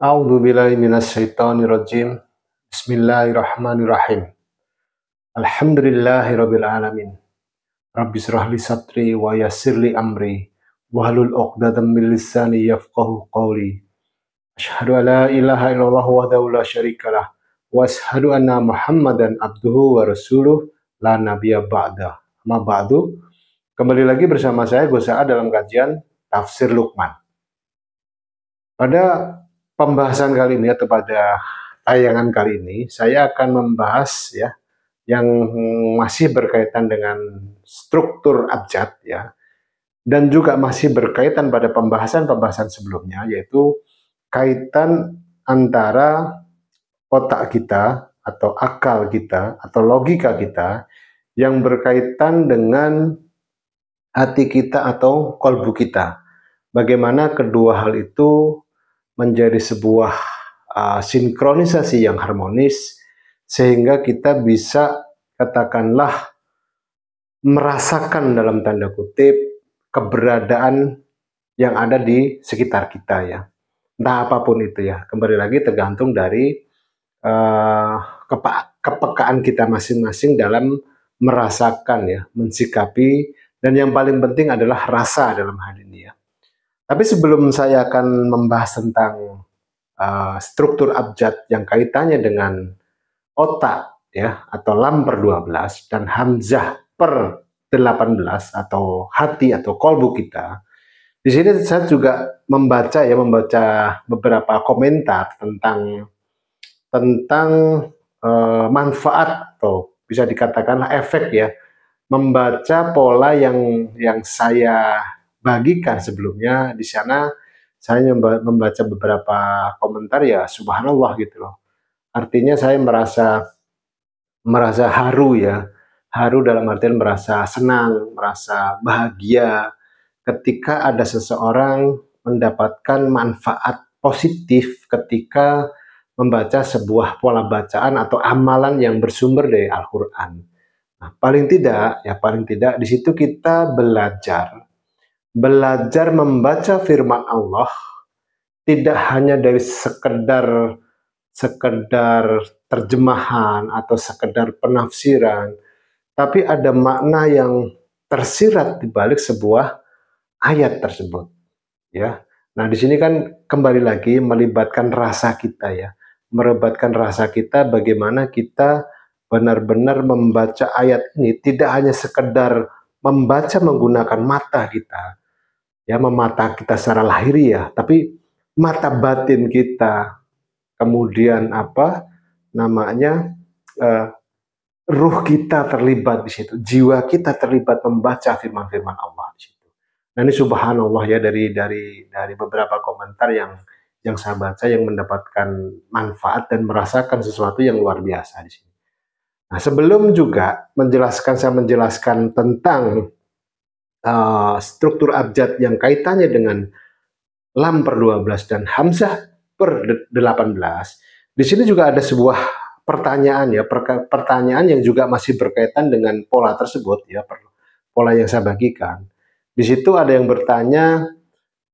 A'udzubillahi minasyaitonirrajim. Bismillahirrahmanirrahim. Alhamdulillahirabbil alamin. Rabbishrah li sadri wa yassirli amri wahlul 'uqdatam min lisani yafqahu qawli. Asyhadu an la ilaha illallah wahdahu la syarikalah wa asyhadu anna Muhammadan abduhu wa rasuluh la nabiyya ba'da. Amma ba'du. Kembali lagi bersama saya Gus Saad dalam kajian Tafsir Luqman. Pada pembahasan kali ini atau pada tayangan kali ini saya akan membahas ya yang masih berkaitan dengan struktur abjad ya, dan juga masih berkaitan pada pembahasan-pembahasan sebelumnya, yaitu kaitan antara otak kita atau akal kita atau logika kita yang berkaitan dengan hati kita atau kolbu kita. Bagaimana kedua hal itu menjadi sebuah sinkronisasi yang harmonis sehingga kita bisa katakanlah merasakan dalam tanda kutip keberadaan yang ada di sekitar kita ya. Entah apapun itu ya, kembali lagi tergantung dari kepekaan kita masing-masing dalam merasakan ya, mensikapi, dan yang paling penting adalah rasa dalam hal ini ya. Tapi sebelum saya akan membahas tentang struktur abjad yang kaitannya dengan otak ya, atau lam per 12 dan hamzah per 18 atau hati atau kolbu kita. Di sini saya juga membaca beberapa komentar tentang manfaat atau bisa dikatakanlah efek ya, membaca pola yang saya bagikan sebelumnya. Di sana saya membaca beberapa komentar ya, subhanallah gitu loh. Artinya saya merasa haru ya. Haru dalam artian merasa senang, merasa bahagia ketika ada seseorang mendapatkan manfaat positif ketika membaca sebuah pola bacaan atau amalan yang bersumber dari Al-Qur'an. Nah, paling tidak di situ kita belajar membaca firman Allah tidak hanya dari sekedar terjemahan atau sekedar penafsiran, tapi ada makna yang tersirat di balik sebuah ayat tersebut ya. Nah, di sini kan kembali lagi melibatkan rasa kita ya. Melibatkan rasa kita, bagaimana kita benar-benar membaca ayat ini tidak hanya sekedar membaca menggunakan mata kita ya, mata kita secara lahiriah, tapi mata batin kita, kemudian ruh kita terlibat di situ, jiwa kita terlibat membaca firman-firman Allah di situ. Nah, ini subhanallah ya, dari beberapa komentar yang saya baca yang mendapatkan manfaat dan merasakan sesuatu yang luar biasa di sini. Nah, sebelum juga saya menjelaskan tentang struktur abjad yang kaitannya dengan lam per 12 dan hamzah per 18, di sini juga ada sebuah pertanyaan ya, pertanyaan yang juga masih berkaitan dengan pola tersebut ya, pola yang saya bagikan. Di situ ada yang bertanya,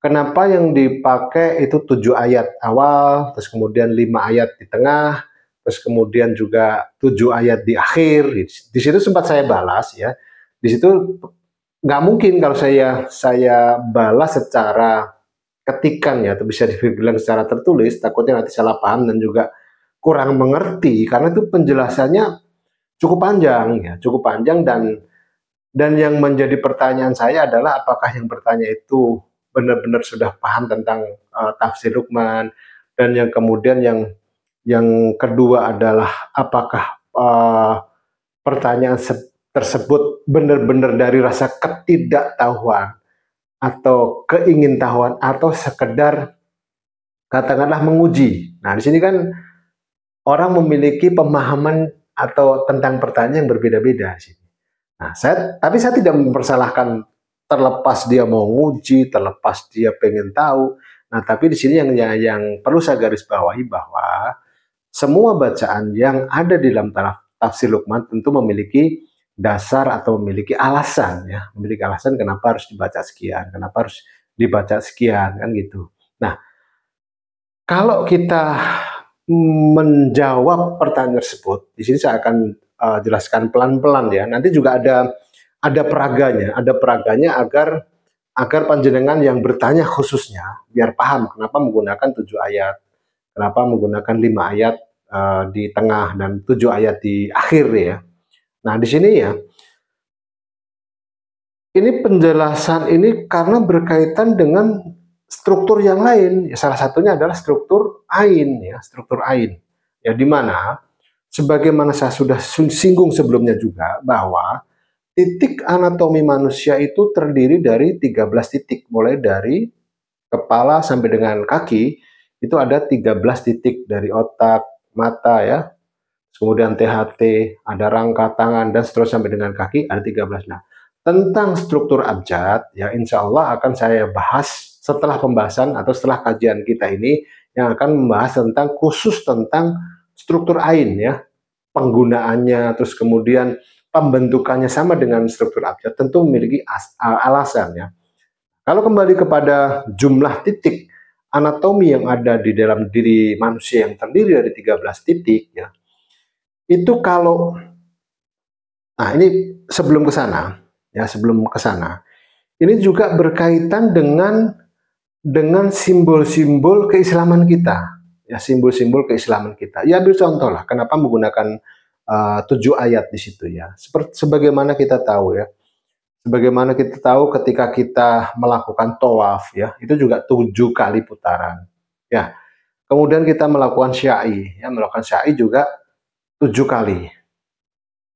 kenapa yang dipakai itu 7 ayat awal, terus kemudian 5 ayat di tengah, terus kemudian juga 7 ayat di akhir. Di situ sempat saya balas ya. Di situ nggak mungkin kalau saya balas secara ketikan ya, atau bisa dibilang secara tertulis, takutnya nanti salah paham dan juga kurang mengerti, karena itu penjelasannya cukup panjang dan yang menjadi pertanyaan saya adalah apakah yang bertanya itu benar-benar sudah paham tentang tafsir Luqman, dan yang kemudian yang kedua adalah apakah pertanyaan tersebut benar-benar dari rasa ketidaktahuan atau keingintahuan atau sekedar katakanlah menguji. Nah, di sini kan orang memiliki pemahaman atau tentang pertanyaan yang berbeda-beda di sini. Nah, tapi saya tidak mempersalahkan, terlepas dia mau nguji, terlepas dia pengen tahu. Nah, tapi di sini yang perlu saya garis bawahi bahwa semua bacaan yang ada di dalam tafsir Luqman tentu memiliki dasar atau memiliki alasan ya, memiliki alasan kenapa harus dibaca sekian, kenapa harus dibaca sekian kan gitu. Nah, Kalau kita menjawab pertanyaan tersebut, di sini saya akan jelaskan pelan-pelan ya. Nanti juga ada peraganya agar panjenengan yang bertanya khususnya biar paham kenapa menggunakan 7 ayat, kenapa menggunakan 5 ayat di tengah dan 7 ayat di akhir ya. Nah di sini ya, ini penjelasan ini karena berkaitan dengan struktur yang lain. Salah satunya adalah struktur ain ya, struktur ain. Ya di mana sebagaimana saya sudah singgung sebelumnya juga bahwa titik anatomi manusia itu terdiri dari 13 titik, mulai dari kepala sampai dengan kaki itu ada 13 titik dari otak, mata ya, kemudian THT, ada rangka tangan dan seterusnya sampai dengan kaki ada 13. Nah, tentang struktur abjad ya insya Allah akan saya bahas setelah pembahasan atau setelah kajian kita ini yang akan membahas tentang khusus tentang struktur ain ya, penggunaannya, terus kemudian pembentukannya sama dengan struktur abjad tentu memiliki alasan ya. Kalau kembali kepada jumlah titik anatomi yang ada di dalam diri manusia yang terdiri dari 13 titik ya, itu kalau nah ini sebelum ke sana ya, sebelum ke sana ini juga berkaitan dengan simbol-simbol keislaman kita ya, simbol-simbol keislaman kita. Ya ambil contoh lah kenapa menggunakan 7 ayat di situ ya. Sebagaimana kita tahu ya, sebagaimana kita tahu ketika kita melakukan tawaf ya, itu juga 7 kali putaran. Ya, kemudian kita melakukan sya'i, ya melakukan sya'i juga 7 kali.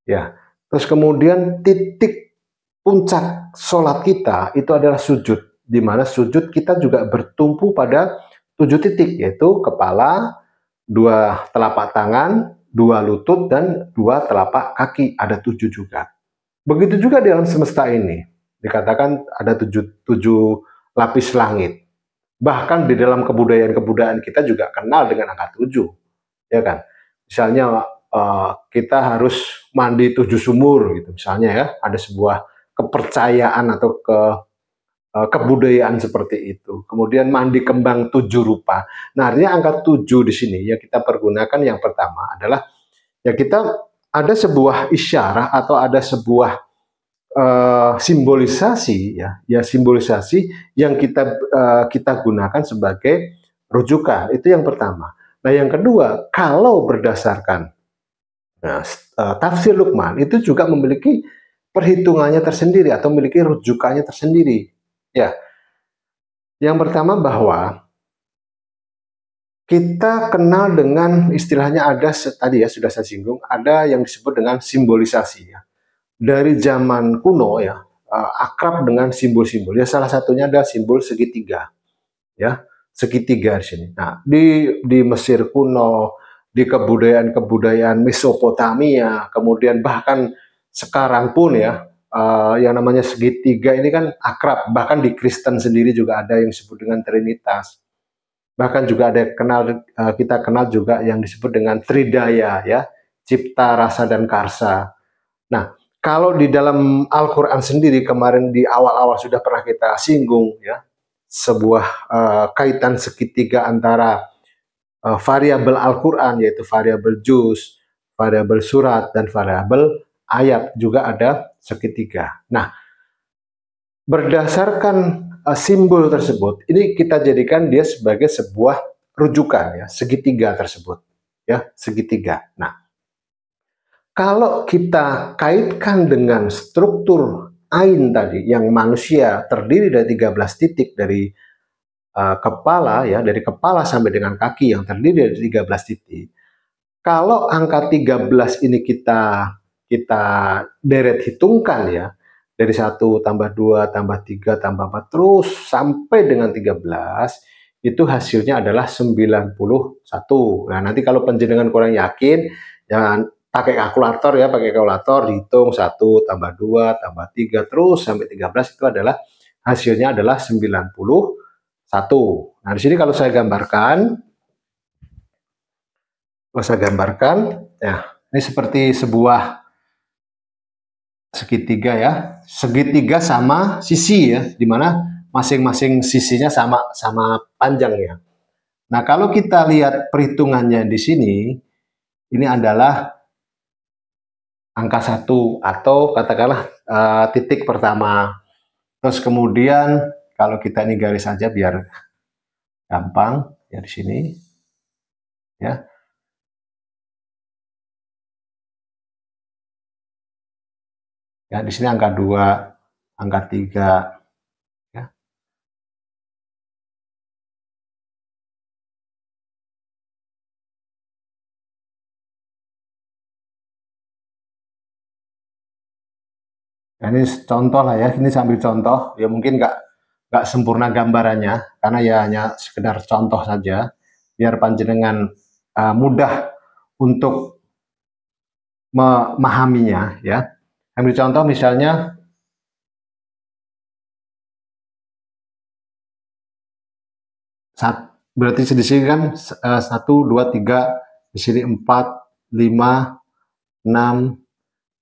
Ya, terus kemudian titik puncak sholat kita itu adalah sujud, di mana sujud kita juga bertumpu pada 7 titik, yaitu kepala, 2 telapak tangan, 2 lutut, dan 2 telapak kaki, ada 7 juga. Begitu juga di alam semesta ini, dikatakan ada 7 lapis langit. Bahkan di dalam kebudayaan-kebudayaan kita juga kenal dengan angka 7, ya kan? Misalnya kita harus mandi 7 sumur gitu, misalnya ya, ada sebuah kepercayaan atau kebudayaan seperti itu. Kemudian mandi kembang 7 rupa. Nah, artinya angka 7 di sini ya kita pergunakan yang pertama adalah ya kita ada sebuah isyarah atau ada sebuah simbolisasi ya simbolisasi yang kita gunakan sebagai rujukan. Itu yang pertama. Nah, yang kedua, kalau berdasarkan tafsir Luqman itu juga memiliki perhitungannya tersendiri atau memiliki rujukannya tersendiri. Ya, yang pertama bahwa kita kenal dengan istilahnya ada tadi ya sudah saya singgung, ada yang disebut dengan simbolisasi ya. Dari zaman kuno ya akrab dengan simbol-simbol. Ya salah satunya ada simbol segitiga. Ya, segitiga di sini. Nah, di Mesir kuno, di kebudayaan-kebudayaan Mesopotamia, kemudian bahkan sekarang pun ya yang namanya segitiga ini kan akrab. Bahkan di Kristen sendiri juga ada yang disebut dengan Trinitas. Bahkan juga ada kita kenal juga yang disebut dengan Tridaya ya, cipta, rasa, dan karsa. Nah, kalau di dalam Al-Quran sendiri kemarin di awal-awal sudah pernah kita singgung ya, sebuah kaitan segitiga antara variabel Al-Quran yaitu variabel juz, variabel surat, dan variabel ayat juga ada segitiga. Nah, berdasarkan simbol tersebut, ini kita jadikan dia sebagai sebuah rujukan ya, segitiga tersebut ya, segitiga. Nah, kalau kita kaitkan dengan struktur ain tadi yang manusia terdiri dari 13 titik dari kepala ya, dari kepala sampai dengan kaki yang terdiri dari 13 titik. Kalau angka 13 ini kita deret hitungkan ya, dari 1 tambah 2 tambah 3 tambah 4 terus sampai dengan 13, itu hasilnya adalah 91. Nah, nanti kalau penjenengan kurang yakin, jangan pakai kalkulator ya, pakai kalkulator dihitung 1 tambah 2 tambah 3 terus sampai 13, itu adalah hasilnya adalah 91. Nah, di sini kalau saya gambarkan, ya, ini seperti sebuah segitiga ya, segitiga sama sisi ya, di mana masing-masing sisinya sama panjangnya. Nah, kalau kita lihat perhitungannya di sini, ini adalah angka 1 atau katakanlah titik pertama. Terus kemudian kalau kita ini garis saja biar gampang ya di sini ya. Ya, di sini angka 2, angka 3 ya. Nah, ini contoh lah ya, ini sambil contoh, ya mungkin nggak sempurna gambarannya, karena ya hanya sekedar contoh saja, biar panjenengan mudah untuk memahaminya ya. Ambil contoh misalnya berarti di sini kan 1, 2, 3, di sini 4, 5, 6,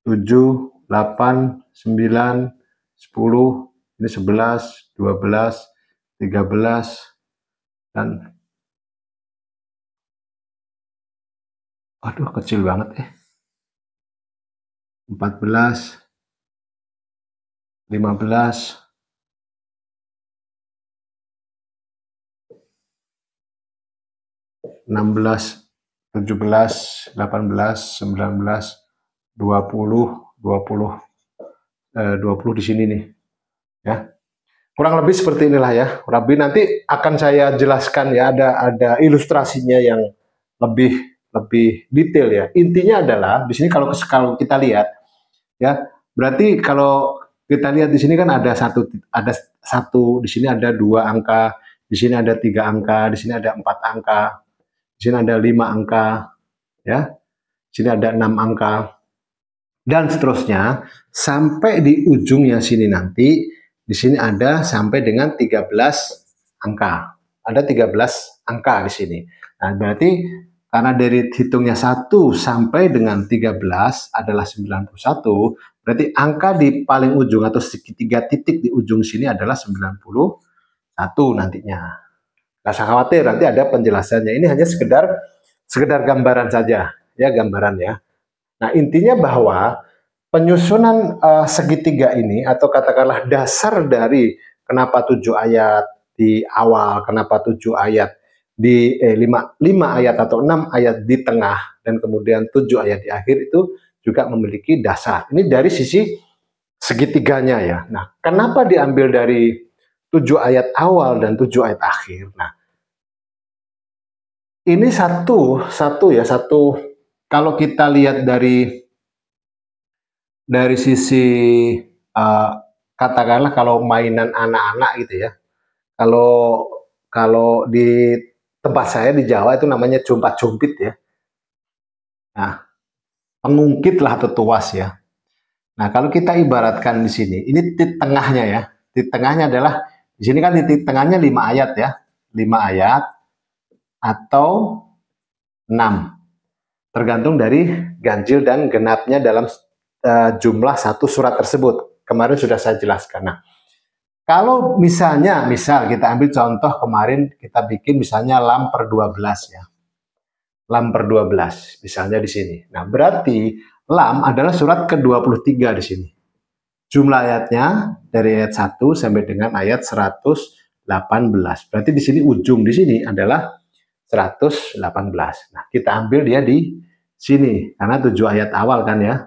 7, 8, 9, 10, ini 11, 12, 13, dan aduh kecil banget 14, 15, 16, 17, 18, 19, 20, 20, 20 di sini nih ya. Kurang lebih seperti inilah ya. Kurang lebih nanti akan saya jelaskan ya, ada ilustrasinya yang lebih detail ya. Intinya adalah di sini kalau kita lihat ya, berarti kalau kita lihat di sini kan ada satu di sini ada 2 angka, di sini ada 3 angka, di sini ada 4 angka, di sini ada 5 angka ya, di sini ada 6 angka dan seterusnya sampai di ujungnya sini nanti di sini ada sampai dengan 13 angka. Ada 13 angka di sini. Nah, berarti karena dari hitungnya 1 sampai dengan 13 adalah 91, berarti angka di paling ujung atau segitiga titik di ujung sini adalah 91 nantinya. Nggak usah khawatir, nanti ada penjelasannya. Ini hanya sekedar gambaran saja, ya gambaran ya. Nah, intinya bahwa penyusunan segitiga ini atau katakanlah dasar dari kenapa 7 ayat di awal, kenapa 7 ayat di 5 ayat atau 6 ayat di tengah dan kemudian 7 ayat di akhir itu juga memiliki dasar. Ini dari sisi segitiganya ya. Nah, kenapa diambil dari 7 ayat awal dan 7 ayat akhir? Nah, ini satu kalau kita lihat dari sisi katakanlah kalau mainan anak-anak gitu ya. Kalau kalau di tempat saya di Jawa itu namanya jumpat-jumpit ya. Nah, pengungkit lah atau tuas ya. Nah, kalau kita ibaratkan di sini, ini titik tengahnya ya. Titik tengahnya adalah di sini kan titik tengahnya 5 ayat ya. 5 ayat atau 6. Tergantung dari ganjil dan genapnya dalam jumlah satu surat tersebut. Kemarin sudah saya jelaskan. Nah, kalau misal kita ambil contoh kemarin kita bikin misalnya lam per 12 ya. Lam per 12 misalnya di sini. Nah, berarti lam adalah surat ke-23 di sini. Jumlah ayatnya dari ayat 1 sampai dengan ayat 118. Berarti di sini ujung di sini adalah 118. Nah, kita ambil dia di sini karena 7 ayat awal kan ya.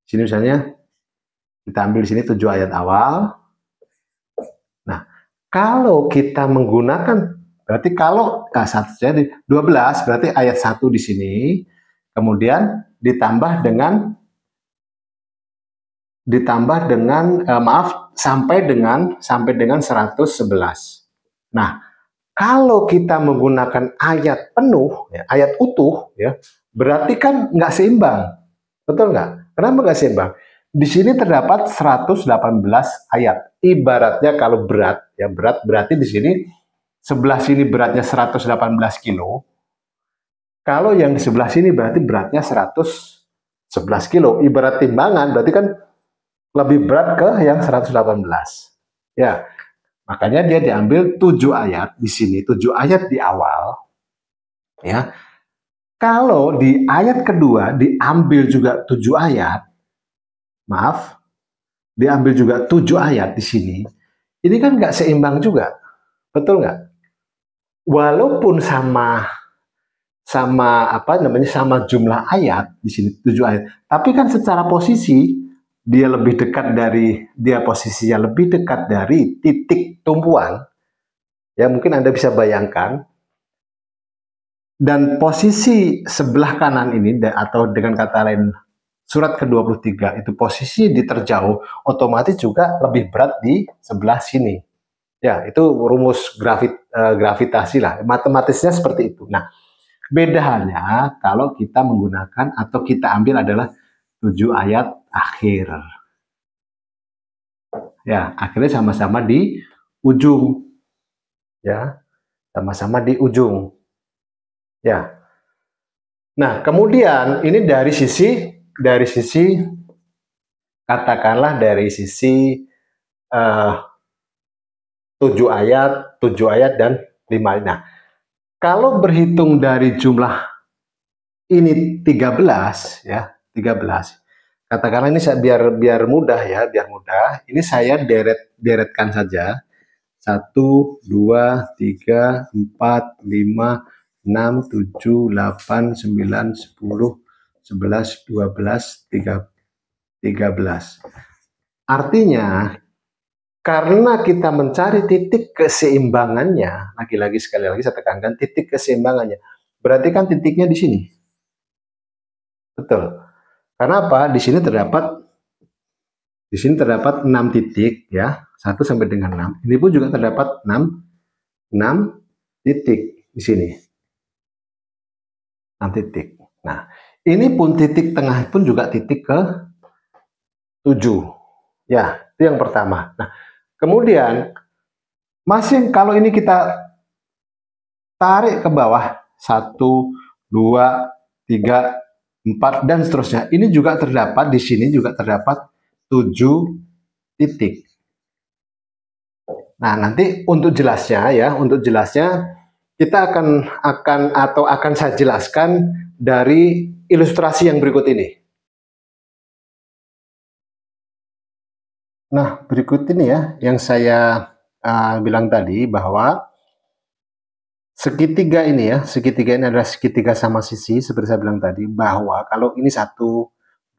Sini misalnya kita ambil di sini 7 ayat awal. Nah, kalau kita menggunakan berarti kalau jadi 12 berarti ayat 1 di sini kemudian ditambah dengan sampai dengan 111. Nah, kalau kita menggunakan ayat penuh, ya, ayat utuh, ya, berarti kan nggak seimbang, betul nggak? Kenapa nggak seimbang? Di sini terdapat 118 ayat. Ibaratnya kalau berat, ya berat berarti di sini sebelah sini beratnya 118 kilo. Kalau yang di sebelah sini berarti beratnya 111 kilo. Ibarat timbangan berarti kan lebih berat ke yang 118. Ya, makanya dia diambil 7 ayat di sini, 7 ayat di awal. Ya, kalau di ayat kedua diambil juga 7 ayat, maaf, diambil juga 7 ayat di sini, ini kan nggak seimbang juga, betul nggak? Walaupun sama sama apa namanya sama jumlah ayat di sini 7 ayat, tapi kan secara posisi dia posisinya lebih dekat dari titik tumpuan, ya mungkin Anda bisa bayangkan, dan posisi sebelah kanan ini atau dengan kata lain surat ke-23 itu posisi di terjauh, otomatis juga lebih berat di sebelah sini. Ya, itu rumus gravitasi lah, matematisnya seperti itu. Nah, beda halnya kalau kita menggunakan atau kita ambil adalah 7 ayat akhir. Ya, akhirnya sama-sama di ujung. Ya, sama-sama di ujung. Ya. Nah, kemudian ini dari sisi katakanlah dari sisi 7 ayat dan 5 ayat. Nah, kalau berhitung dari jumlah ini 13 ya, 13. Katakanlah ini saya biar mudah ya, biar mudah. Ini saya deretkan saja. 1, 2, 3, 4, 5, 6, 7, 8, 9, 10, 11, 12, 13. Artinya, karena kita mencari titik keseimbangannya, lagi-lagi sekali lagi saya tekankan titik keseimbangannya. Berarti kan titiknya di sini. Betul. Karena apa? Di sini terdapat 6 titik ya, 1 sampai dengan 6. Ini pun juga terdapat 6 titik di sini. 6 titik. Nah, ini pun titik tengah pun juga titik ke 7. Ya, itu yang pertama. Nah, kemudian masih kalau ini kita tarik ke bawah 1, 2, 3, 4 dan seterusnya. Ini juga terdapat di sini juga terdapat 7 titik. Nah, nanti untuk jelasnya kita akan saya jelaskan dari ilustrasi yang berikut ini. Nah, berikut ini ya yang saya bilang tadi bahwa segitiga ini adalah segitiga sama sisi seperti saya bilang tadi, bahwa kalau ini 1,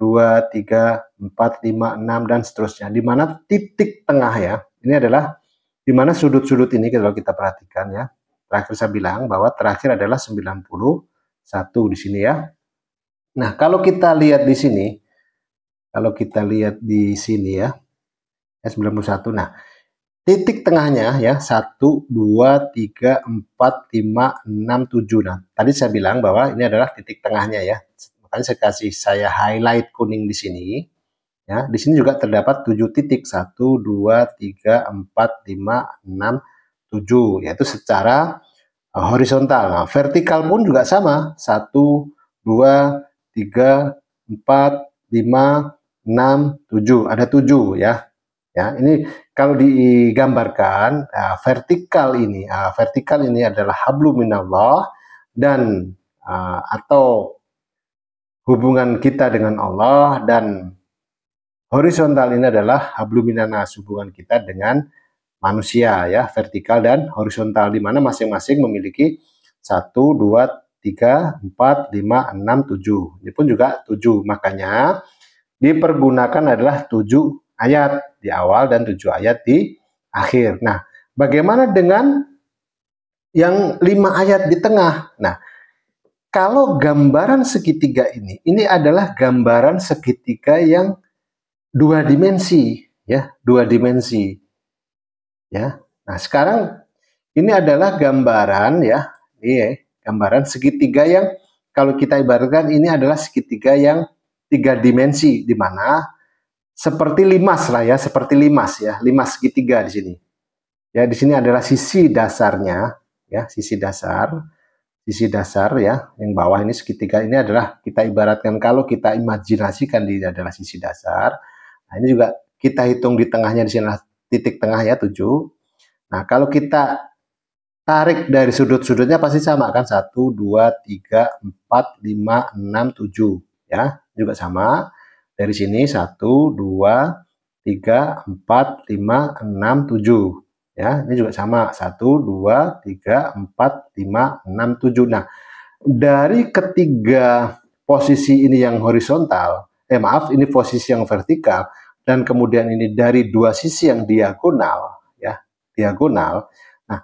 2, 3, 4, 5, 6 dan seterusnya, di mana titik tengah ya, ini adalah di mana sudut-sudut ini kalau kita perhatikan ya. Terakhir saya bilang bahwa terakhir adalah 91 di sini ya. Nah, kalau kita lihat di sini, ya, 91. Nah, titik tengahnya ya 1, 2, 3, 4, 5, 6, 7. Nah, tadi saya bilang bahwa ini adalah titik tengahnya ya. Makanya saya highlight kuning di sini. Ya, di sini juga terdapat 7 titik, 1, 2, 3, 4, 5, 6, 7, yaitu secara horizontal. Nah, vertikal pun juga sama, 1, 2, 3, 4, 5, 6, 7, ada 7 ya. Ya, ini kalau digambarkan vertikal ini adalah hablum minallah dan atau hubungan kita dengan Allah, dan horizontal ini adalah hablum minanas, hubungan kita dengan manusia ya, vertikal dan horizontal, di mana masing-masing memiliki 1, 2, 3, 4, 5, 6, 7. Ini pun juga 7, makanya dipergunakan adalah 7 ayat di awal dan 7 ayat di akhir. Nah, bagaimana dengan yang 5 ayat di tengah? Nah, kalau gambaran segitiga ini adalah gambaran segitiga yang 2 dimensi ya, 2 dimensi. Ya. Nah, sekarang ini adalah gambaran ya, gambaran segitiga yang kalau kita ibaratkan ini adalah segitiga yang 3 dimensi, di mana seperti limas lah ya, limas segitiga di sini. Ya, di sini adalah sisi dasarnya ya, sisi dasar ya, yang bawah ini segitiga ini adalah kita ibaratkan, kalau kita imajinasikan ini adalah sisi dasar. Nah, ini juga kita hitung di tengahnya, di sini titik tengah ya, 7. Nah, kalau kita tarik dari sudut-sudutnya pasti sama kan, 1, 2, 3, 4, 5, 6, 7 ya, juga sama. Dari sini 1, 2, 3, 4, 5, 6, 7 ya, ini juga sama, 1, 2, 3, 4, 5, 6, 7. Nah, dari ketiga posisi ini yang horizontal, maaf, ini posisi yang vertikal, dan kemudian ini dari dua sisi yang diagonal ya, diagonal. Nah,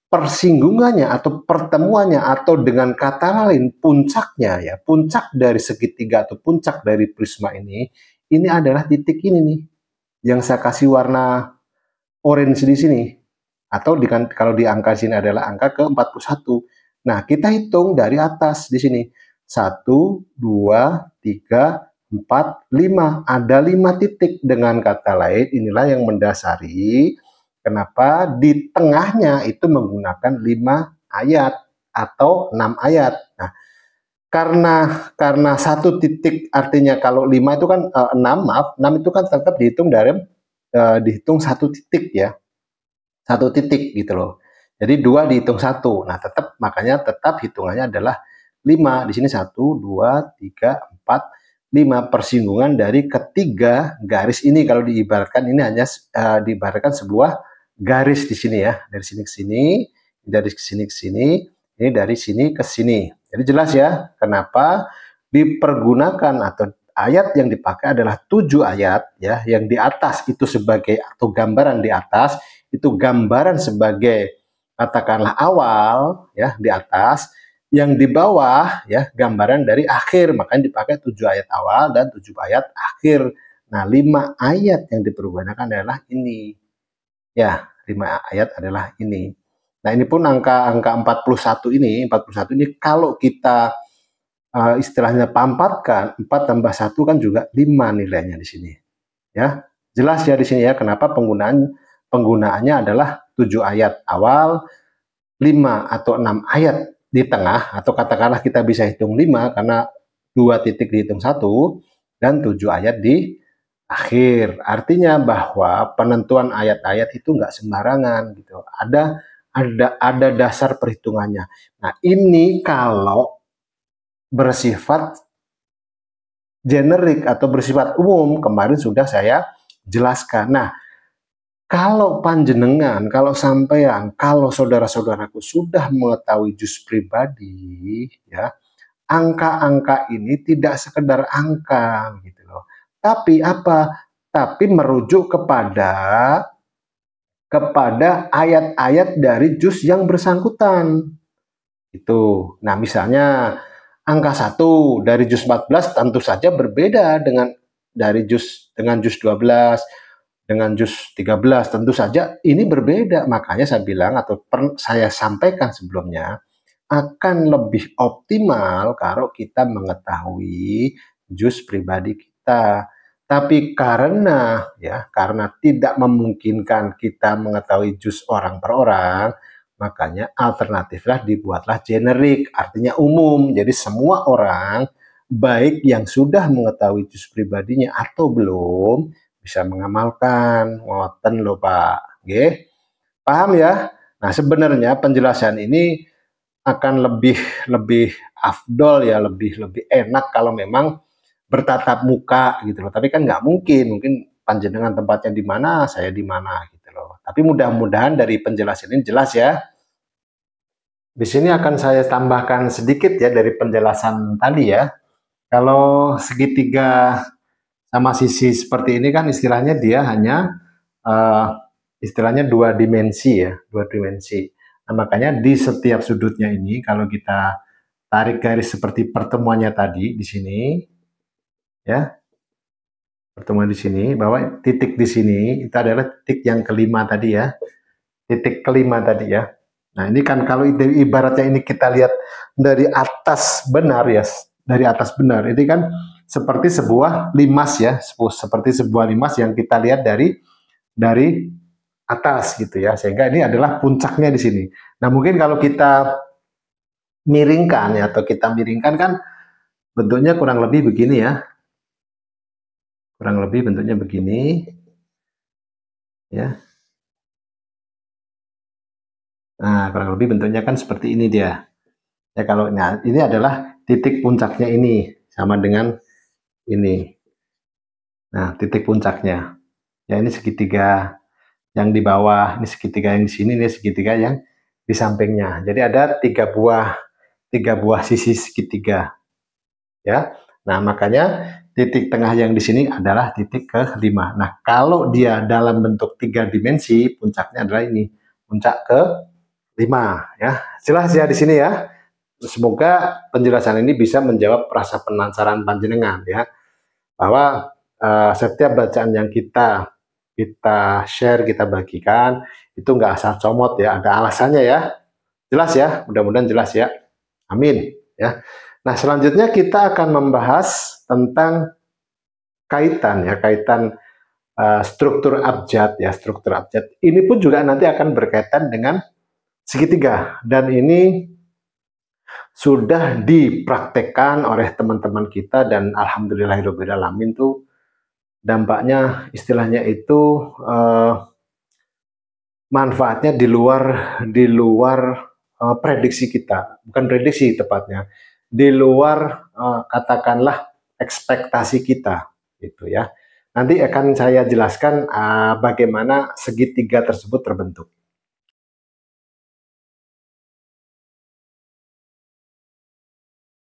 persinggungannya atau pertemuannya, atau dengan kata lain puncaknya ya, puncak dari segitiga atau puncak dari prisma ini adalah titik ini nih, yang saya kasih warna orange di sini, atau kalau di angka sini adalah angka ke-41. Nah, kita hitung dari atas di sini. 1, 2, 3, 4, 5. Ada 5 titik. Dengan kata lain, inilah yang mendasari kenapa di tengahnya itu menggunakan 5 ayat atau 6 ayat. Nah, karena satu titik artinya kalau 5 itu kan 6, maaf, 6 itu kan tetap dihitung dari dihitung satu titik ya. Satu titik gitu loh. Jadi 2 dihitung 1. Nah, makanya tetap hitungannya adalah 5. Di sini 1, 2, 3, 4, 5. Persinggungan dari ketiga garis ini, kalau diibaratkan ini hanya diibaratkan sebuah garis di sini ya. Dari sini ke sini, dari sini ke sini, ini dari sini ke sini. Jadi jelas ya kenapa dipergunakan atau ayat yang dipakai adalah 7 ayat ya, yang di atas itu sebagai atau gambaran di atas itu gambaran sebagai katakanlah awal ya di atas, yang di bawah ya gambaran dari akhir, makanya dipakai 7 ayat awal dan 7 ayat akhir. Nah, 5 ayat yang dipergunakan adalah ini ya, 5 ayat adalah ini. Nah, ini pun angka 41 ini kalau kita istilahnya pampatkan, 4 tambah 1 kan juga 5 nilainya di sini ya. Jelas ya di sini ya kenapa penggunaannya adalah 7 ayat awal, 5 atau 6 ayat di tengah, atau katakanlah kita bisa hitung 5 karena 2 titik dihitung 1 dan 7 ayat di akhir. Artinya bahwa penentuan ayat-ayat itu nggak sembarangan gitu. Ada dasar perhitungannya. Nah, ini kalau bersifat generik atau bersifat umum, kemarin sudah saya jelaskan. Nah, kalau panjenengan, kalau sampean, kalau saudara-saudaraku sudah mengetahui jus pribadi, ya, angka-angka ini tidak sekedar angka, gitu loh. Tapi apa? Tapi merujuk kepada ayat-ayat dari jus yang bersangkutan. Itu. Nah, misalnya angka 1 dari jus 14 tentu saja berbeda dengan jus 12, dengan jus 13, tentu saja ini berbeda. Makanya saya bilang atau saya sampaikan sebelumnya, akan lebih optimal kalau kita mengetahui jus pribadi kita. Tapi karena tidak memungkinkan kita mengetahui jus orang per orang, makanya alternatiflah dibuatlah generik, artinya umum. Jadi semua orang, baik yang sudah mengetahui jus pribadinya atau belum, bisa mengamalkan. Ngoten lho Pak. Nggih. Paham ya? Nah, sebenarnya penjelasan ini akan lebih lebih afdol ya, lebih lebih enak kalau memang bertatap muka gitu loh. Tapi kan nggak mungkin panjenengan tempatnya di mana, saya di mana gitu loh. Tapi mudah-mudahan dari penjelasan ini jelas ya. Di sini akan saya tambahkan sedikit ya dari penjelasan tadi ya. Kalau segitiga sama sisi seperti ini kan istilahnya dia hanya istilahnya dua dimensi ya, dua dimensi. Nah, makanya di setiap sudutnya ini kalau kita tarik garis seperti pertemuannya tadi di sini ya, pertemuan di sini, bahwa titik di sini itu adalah titik yang kelima tadi ya, titik kelima tadi ya. Nah, ini kan kalau ibaratnya ini kita lihat dari atas benar ya, dari atas benar, ini kan seperti sebuah limas ya, seperti sebuah limas yang kita lihat dari atas gitu ya, sehingga ini adalah puncaknya di sini. Nah, mungkin kalau kita miringkan ya, atau kita miringkan kan bentuknya kurang lebih begini ya, kurang lebih bentuknya begini ya. Nah, kurang lebih bentuknya kan seperti ini dia. Ya kalau ini adalah titik puncaknya ini sama dengan ini. Nah, titik puncaknya. Ya ini segitiga yang di bawah, ini segitiga yang di sini, ini segitiga yang di sampingnya. Jadi ada tiga buah sisi segitiga. Ya. Nah, makanya titik tengah yang di sini adalah titik kelima. Nah, kalau dia dalam bentuk tiga dimensi, puncaknya adalah ini, puncak ke 5 ya. Jelas ya di sini ya. Semoga penjelasan ini bisa menjawab rasa penasaran panjenengan ya, bahwa setiap bacaan yang kita share, kita bagikan itu nggak asal comot ya, ada alasannya ya. Jelas ya, mudah-mudahan jelas ya. Amin ya. Nah, selanjutnya kita akan membahas tentang kaitan struktur abjad ya, struktur abjad. Ini pun juga nanti akan berkaitan dengan segitiga, dan ini sudah dipraktekkan oleh teman-teman kita, dan alhamdulillahirobbilalamin tuh dampaknya istilahnya itu manfaatnya di luar prediksi kita, bukan prediksi tepatnya, di luar katakanlah ekspektasi kita gitu ya. Nanti akan saya jelaskan bagaimana segitiga tersebut terbentuk.